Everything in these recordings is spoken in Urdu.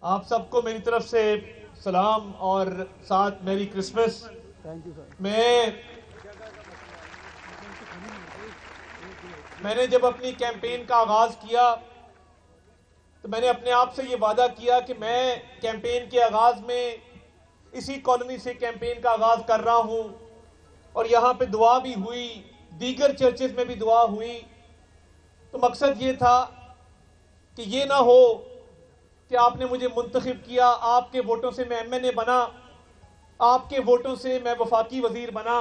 آپ سب کو میری طرف سے سلام اور ساتھ میری کرسمس۔ میں نے جب اپنی کیمپین کا آغاز کیا تو میں نے اپنے آپ سے یہ وعدہ کیا کہ میں کیمپین کے آغاز میں اسی کالونی سے کیمپین کا آغاز کر رہا ہوں، اور یہاں پہ دعا بھی ہوئی، دیگر چرچز میں بھی دعا ہوئی۔ تو مقصد یہ تھا کہ یہ نہ ہو کہ آپ نے مجھے منتخب کیا، آپ کے ووٹوں سے میں ایم این اے بنا، آپ کے ووٹوں سے میں وفاقی وزیر بنا،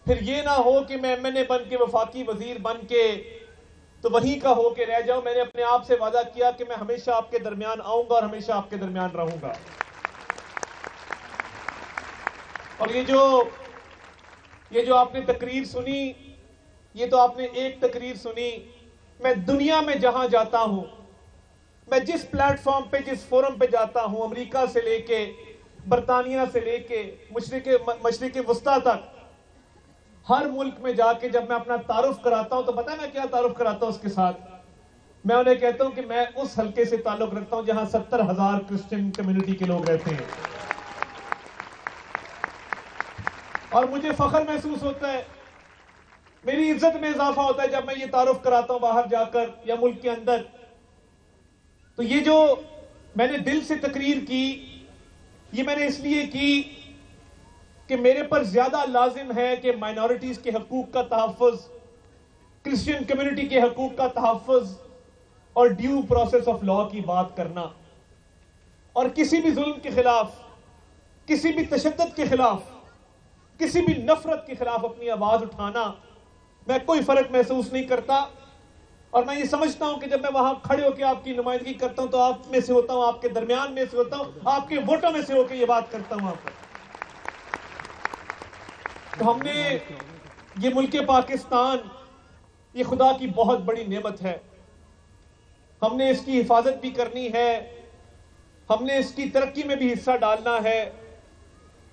پھر یہ نہ ہو کہ میں ایم این اے بن کے وفاقی وزیر بن کے تو وہیں کا ہو کے رہ جاؤں۔ میں نے اپنے آپ سے وعدہ کیا کہ میں ہمیشہ آپ کے درمیان آؤں گا اور ہمیشہ آپ کے درمیان رہوں گا۔ اور یہ جو آپ نے تقریر سنی، یہ تو آپ نے ایک تقریر سنی۔ میں دنیا میں جہاں جاتا ہوں، میں جس پلیٹ فارم پہ، جس فورم پہ جاتا ہوں، امریکہ سے لے کے برطانیہ سے لے کے مشرق وسطیٰ تک، ہر ملک میں جا کے جب میں اپنا تعارف کراتا ہوں تو پتہ ہے میں کیا تعارف کراتا ہوں اس کے ساتھ؟ میں انہیں کہتا ہوں کہ میں اس حلقے سے تعلق رکھتا ہوں جہاں 70,000 کرسچن کمیونٹی کے لوگ رہتے ہیں، اور مجھے فخر محسوس ہوتا ہے، میری عزت میں اضافہ ہوتا ہے جب میں یہ تعارف کراتا ہوں باہر جا کر یا ملک کے اندر۔ تو یہ جو میں نے دل سے تقریر کی، یہ میں نے اس لیے کی کہ میرے پر زیادہ لازم ہے کہ مائنورٹیز کے حقوق کا تحفظ، کرسچن کمیونٹی کے حقوق کا تحفظ اور ڈیو پروسیس آف لا کی بات کرنا، اور کسی بھی ظلم کے خلاف، کسی بھی تشدد کے خلاف، کسی بھی نفرت کے خلاف اپنی آواز اٹھانا۔ میں کوئی فرق محسوس نہیں کرتا، اور میں یہ سمجھتا ہوں کہ جب میں وہاں کھڑے ہو کے آپ کی نمائندگی کرتا ہوں تو آپ میں سے ہوتا ہوں، آپ کے درمیان میں سے ہوتا ہوں، آپ کے ووٹوں میں سے ہو کے یہ بات کرتا ہوں آپ کو۔ تو ہم نے یہ ملک پاکستان، یہ خدا کی بہت بڑی نعمت ہے، ہم نے اس کی حفاظت بھی کرنی ہے، ہم نے اس کی ترقی میں بھی حصہ ڈالنا ہے،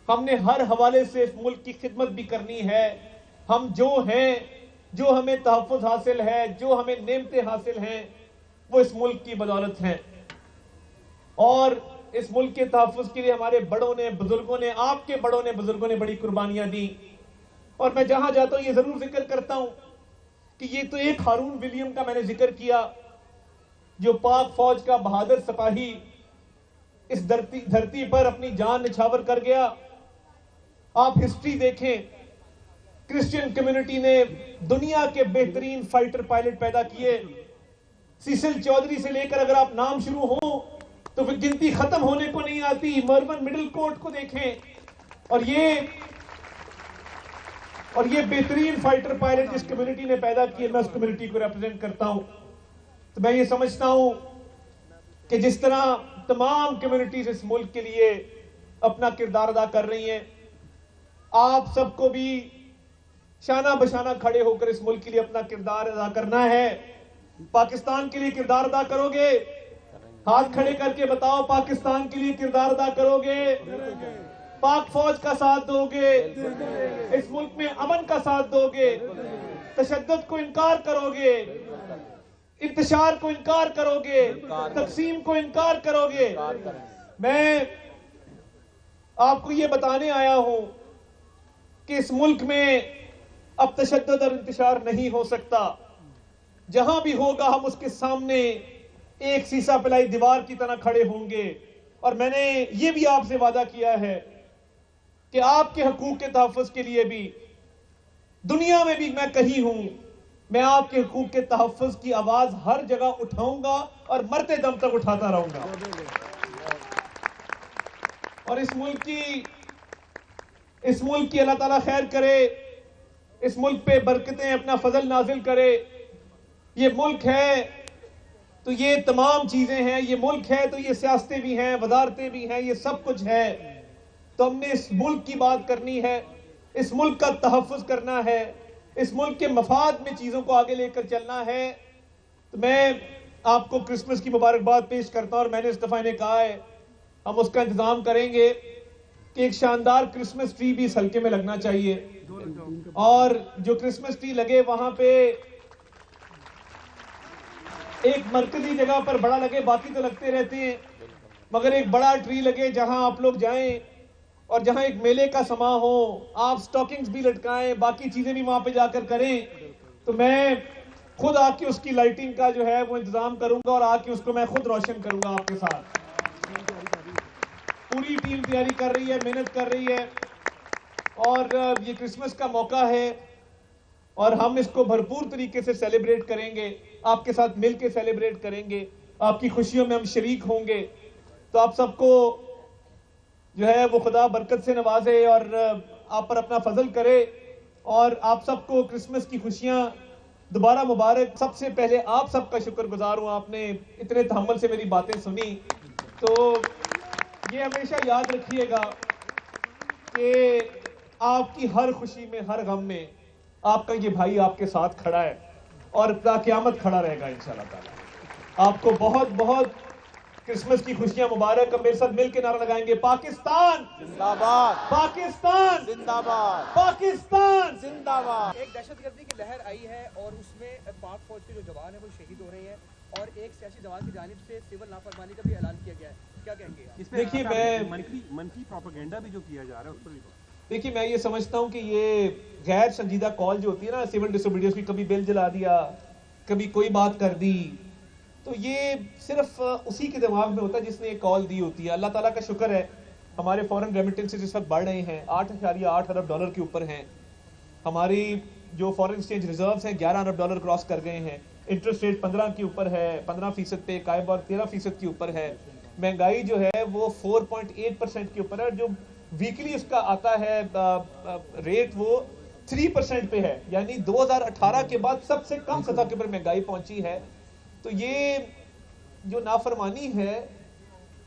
ہم نے ہر حوالے سے اس ملک کی خدمت بھی کرنی ہے۔ ہم جو ہیں، جو ہمیں تحفظ حاصل ہے، جو ہمیں نعمتیں حاصل ہیں، وہ اس ملک کی بدولت ہیں، اور اس ملک کے تحفظ کے لیے ہمارے بڑوں نے، بزرگوں نے، آپ کے بڑوں نے، بزرگوں نے بڑی قربانیاں دی۔ اور میں جہاں جاتا ہوں یہ ضرور ذکر کرتا ہوں کہ یہ تو ایک ہارون ولیم کا میں نے ذکر کیا جو پاک فوج کا بہادر سپاہی اس دھرتی پر اپنی جان نچھاور کر گیا۔ آپ ہسٹری دیکھیں، کرسچن کمیونٹی نے دنیا کے بہترین فائٹر پائلٹ پیدا کیے، سیسل چودھری سے لے کر اگر آپ نام شروع ہوں تو پھر گنتی ختم ہونے کو نہیں آتی۔ مرون مڈل کوٹ کو دیکھیں، اور یہ بہترین فائٹر پائلٹ جس کمیونٹی نے پیدا کیے، میں اس کمیونٹی کو ریپرزینٹ کرتا ہوں۔ تو میں یہ سمجھتا ہوں کہ جس طرح تمام کمیونٹیز اس ملک کے لیے اپنا کردار ادا کر رہی ہیں، آپ سب کو بھی شانہ بشانہ کھڑے ہو کر اس ملک کے لیے اپنا کردار ادا کرنا ہے۔ پاکستان کے لیے کردار ادا کرو گے؟ ہاتھ کھڑے کر کے بتاؤ، پاکستان کے لیے کردار ادا کرو گے؟ پاک فوج کا ساتھ دو گے؟ اس ملک میں امن کا ساتھ دو گے؟ تشدد کو انکار کرو گے؟ انتشار کو انکار کرو گے؟ تقسیم کو انکار کرو گے؟ میں آپ کو یہ بتانے آیا ہوں کہ اس ملک میں اب تشدد اور انتشار نہیں ہو سکتا۔ جہاں بھی ہوگا ہم اس کے سامنے ایک سیسا پلائی دیوار کی طرح کھڑے ہوں گے، اور میں نے یہ بھی آپ سے وعدہ کیا ہے کہ آپ کے حقوق کے تحفظ کے لیے بھی دنیا میں بھی میں کہیں ہوں، میں آپ کے حقوق کے تحفظ کی آواز ہر جگہ اٹھاؤں گا اور مرتے دم تک اٹھاتا رہوں گا۔ اور اس ملک کی اللہ تعالیٰ خیر کرے، اس ملک پہ برکتیں اپنا فضل نازل کرے۔ یہ ملک ہے تو یہ تمام چیزیں ہیں، یہ ملک ہے تو یہ سیاستیں بھی ہیں، وزارتیں بھی ہیں، یہ سب کچھ ہے۔ تو ہم نے اس ملک کی بات کرنی ہے، اس ملک کا تحفظ کرنا ہے، اس ملک کے مفاد میں چیزوں کو آگے لے کر چلنا ہے۔ تو میں آپ کو کرسمس کی مبارکباد پیش کرتا ہوں، اور میں نے اس دفعہ انہیں کہا ہے ہم اس کا انتظام کریں گے کہ ایک شاندار کرسمس ٹری بھی اس حلقے میں لگنا چاہیے، اور جو کرسمس ٹری لگے وہاں پہ ایک مرکزی جگہ پر بڑا لگے، باقی تو لگتے رہتے ہیں، مگر ایک بڑا ٹری لگے جہاں آپ لوگ جائیں اور جہاں ایک میلے کا سما ہو, آپ سٹاکنگز بھی لٹکائیں, باقی چیزیں بھی وہاں پہ جا کر کریں, تو میں خود آ کے اس کی لائٹنگ کا جو ہے وہ انتظام کروں گا اور آ کے اس کو میں خود روشن کروں گا آپ کے ساتھ. پوری ٹیم تیاری کر رہی ہے, محنت کر رہی ہے, اور یہ کرسمس کا موقع ہے اور ہم اس کو بھرپور طریقے سے سیلیبریٹ کریں گے, آپ کے ساتھ مل کے سیلیبریٹ کریں گے, آپ کی خوشیوں میں ہم شریک ہوں گے. تو آپ سب کو جو ہے وہ خدا برکت سے نوازے اور آپ پر اپنا فضل کرے, اور آپ سب کو کرسمس کی خوشیاں دوبارہ مبارک. سب سے پہلے آپ سب کا شکر گزار ہوں, آپ نے اتنے تحمل سے میری باتیں سنی. تو یہ ہمیشہ یاد رکھیے گا کہ آپ کی ہر خوشی میں, ہر غم میں آپ کا یہ بھائی آپ کے ساتھ کھڑا ہے اور تا قیامت کھڑا رہے گا انشاءاللہ تعالی. آپ کو بہت بہت کرسمس کی خوشیاں مبارک. اب میرے ساتھ مل کے نعرہ لگائیں گے, پاکستان زندہ باد, پاکستان زندہ باد, پاکستان. زندہ باد. ایک دہشت گردی کی لہر آئی ہے اور اس میں پاک فوج کے جو جوان ہیں وہ شہید ہو رہے ہیں, اور ایک سیاسی جوان کی جانب سے سول نافرمانی کا بھی اعلان کیا گیا ہے. کیا کہیں گے آپ؟ دیکھیے میں منفی پروپیگنڈا بھی جو کیا جا رہا ہے اس پر بھی دیکھیے میں یہ سمجھتا ہوں کہ یہ غیر سنجیدہ کال جو ہوتی ہے نا, سول ڈس اوبیڈینس کی, کبھی بل جلا دیا, کبھی کوئی بات کر دی, تو یہ صرف اسی کے دماغ میں ہوتا ہے جس نے یہ کال دی ہوتی ہے. اللہ تعالیٰ کا شکر ہے ہمارے فورن ریمیٹنسز اس وقت بڑھ رہے ہیں, 8.8 ارب ڈالر کے اوپر ہیں. ہماری جو فورن ایکسچینج ریزروز ہیں 11 ارب ڈالر کراس کر گئے ہیں. انٹرسٹ ریٹ 15 کے اوپر ہے, 15% پہ, قائبار 13% کے اوپر ہے. مہنگائی جو ہے وہ 4.8% کے اوپر ہے, جو ویکلی اس کا آتا ہے ریٹ وہ 3% پہ ہے, یعنی 2018 کے بعد سب سے کم سطح کے اوپر مہنگائی پہنچی ہے. تو یہ جو نافرمانی ہے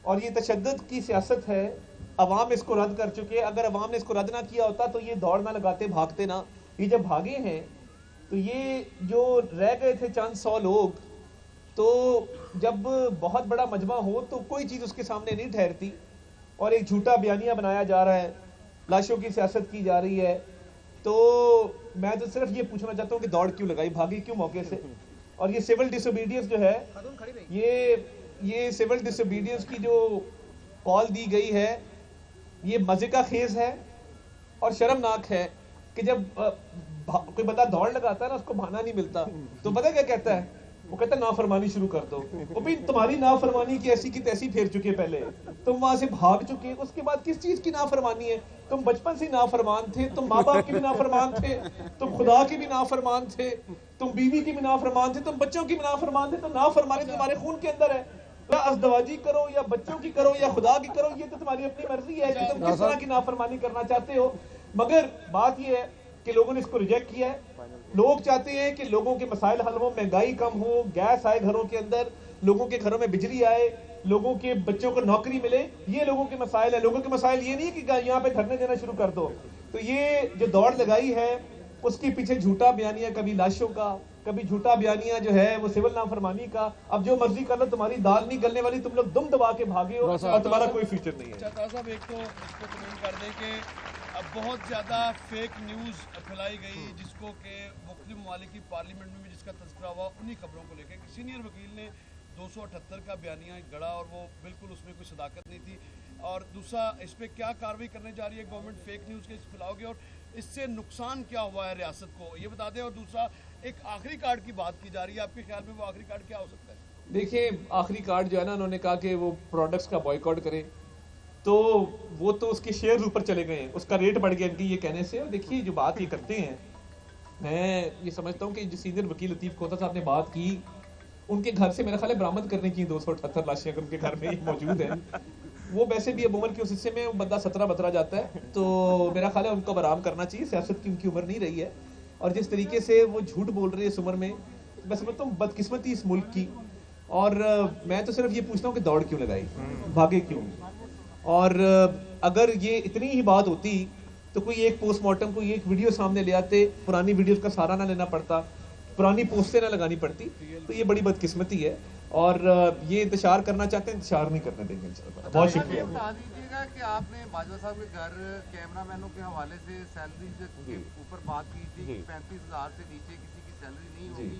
اور یہ تشدد کی سیاست ہے, عوام اس کو رد کر چکے. اگر عوام نے اس کو رد نہ کیا ہوتا تو یہ دوڑ نہ لگاتے, بھاگتے نہ. یہ جب بھاگے ہیں تو یہ جو رہ گئے تھے چند سو لوگ, تو جب بہت بڑا مجمع ہو تو کوئی چیز اس کے سامنے نہیں ٹھہرتی, اور ایک جھوٹا بیانیہ بنایا جا رہا ہے, لاشوں کی سیاست کی جا رہی ہے. تو میں تو صرف یہ پوچھنا چاہتا ہوں کہ دوڑ کیوں لگائی, بھاگی کیوں موقع سے. اور یہ سول ڈس اوبیڈینس جو ہے, یہ سول ڈس اوبیڈینس کی جو کال دی گئی ہے, یہ مزے کا خیز ہے اور شرمناک ہے کہ جب کوئی بندہ دوڑ لگاتا ہے نا, اس کو بہانا نہیں ملتا, تو پتہ کیا کہتا ہے, وہ کہتا ہے نافرمانی شروع کر دو. وہ بھی تمہاری نافرمانی کی ایسی کی تیسی پھیر چکے, پہلے تم وہاں سے بھاگ چکے, اس کے بعد کس چیز کی نافرمانی ہے. تم بچپن سے نافرمان تھے, تم ماں باپ کے بھی نافرمان تھے, تم خدا کے بھی نافرمان تھے, تم بیوی کی بھی نافرمان تھے, تم بچوں کی بھی نافرمان تھے. تو نافرمانی تمہارے خون کے اندر ہے, یا ازدواجی کرو یا بچوں کی کرو یا خدا کی کرو, یہ تو تمہاری اپنی مرضی ہے کہ تم کس طرح کی نافرمانی کرنا چاہتے ہو. مگر بات یہ ہے کہ لوگوں نے اس کو ریجیکٹ کیا ہے. لوگ چاہتے ہیں کہ لوگوں کے مسائل حل ہوں, مہنگائی کم ہو, گیس آئے گھروں کے اندر, لوگوں کے گھروں میں بجلی آئے, لوگوں کے بچوں کو نوکری ملے. یہ لوگوں کے مسائل ہیں. لوگوں کے مسائل یہ نہیں کہ یہاں پہ دھرنے دینا شروع کر دو. تو یہ جو دوڑ لگائی ہے اس کے پیچھے جھوٹا بیانیہ, کبھی لاشوں کا, کبھی جھوٹا بیانیہ جو ہے وہ سول نافرمانی کا. اب جو مرضی کر لو, تمہاری دال نہیں گلنے والی, تم لوگ دم دبا کے بھاگے ہو اور تمہارا کوئی فیوچر نہیں ہے. چاہتا صاحب ایک تو اس کو کمنٹ کر دیں کہ اب بہت زیادہ فیک نیوز پھیلائی گئی, جس کو کہ مختلف ممالک کی پارلیمنٹ میں بھی جس کا تذکرہ ہوا, انہی خبروں کو لے کے سینئر وکیل نے 278 کا بیانیہ گڑا اور وہ بالکل اس میں کوئی صداقت نہیں تھی. اور دوسرا, اس پہ کیا کارروائی کرنے جا رہی ہے گورنمنٹ فیک نیوز کے پھیلاؤ گے, اور اس سے نقصان کیا ہوا ہے ریاست کو, یہ بتا دیں. اور دوسرا, ایک آخری کارڈ کی بات کی جا رہی ہے, آپ کے خیال میں وہ آخری کارڈ کیا ہو سکتا ہے؟ دیکھیں, آخری کارڈ جو ہے نا, انہوں نے کہا کہ وہ پروڈکٹس کا بائیکاٹ کریں, تو وہ تو اس کے شیئرز اوپر چلے گئے ہیں, اس کا ریٹ بڑھ گیا ان کی یہ کہنے سے. اور دیکھیے جو بات یہ کرتے ہیں, میں یہ سمجھتا ہوں کہ جو سینئر وکیل لطیف کھوتا صاحب نے بات کی, ان کے گھر سے میرا خیال ہے برآمد کرنے کی 278 لاشیں اگر ان کے گھر میں موجود ہیں. وہ ویسے بھی اب عمر کے اس حصے میں بندہ 17-17 جاتا ہے, تو میرا خیال ہے ان کو آرام کرنا چاہیے. سیاست کی ان کی عمر نہیں رہی ہے, اور جس طریقے سے وہ جھوٹ بول رہے ہیں اس عمر میں, میں سمجھتا ہوں بدقسمتی اس ملک کی. اور میں تو صرف یہ پوچھتا ہوں کہ دوڑ کیوں لگائی, بھاگے کیوں. اور اگر یہ اتنی ہی بات ہوتی تو کوئی ایک پوسٹ مارٹم, کوئی ایک ویڈیو سامنے لے آتے, پرانی ویڈیوز کا سہارا نہ لینا پڑتا, پرانی پوسٹیں نہ لگانی پڑتی. تو یہ بڑی بدقسمتی ہے, اور یہ انتشار کرنا چاہتے ہیں, انتشار نہیں کرنے دیں گے انشاءاللہ. بہت شکریہ. بتا دیجیے گا کہ آپ نے باجوہ صاحب کے گھر کیمرہ مینوں کے حوالے سے سیلری کے اوپر بات کی تھی کہ 35,000 سے نیچے کسی کی سیلری نہیں ہوگی.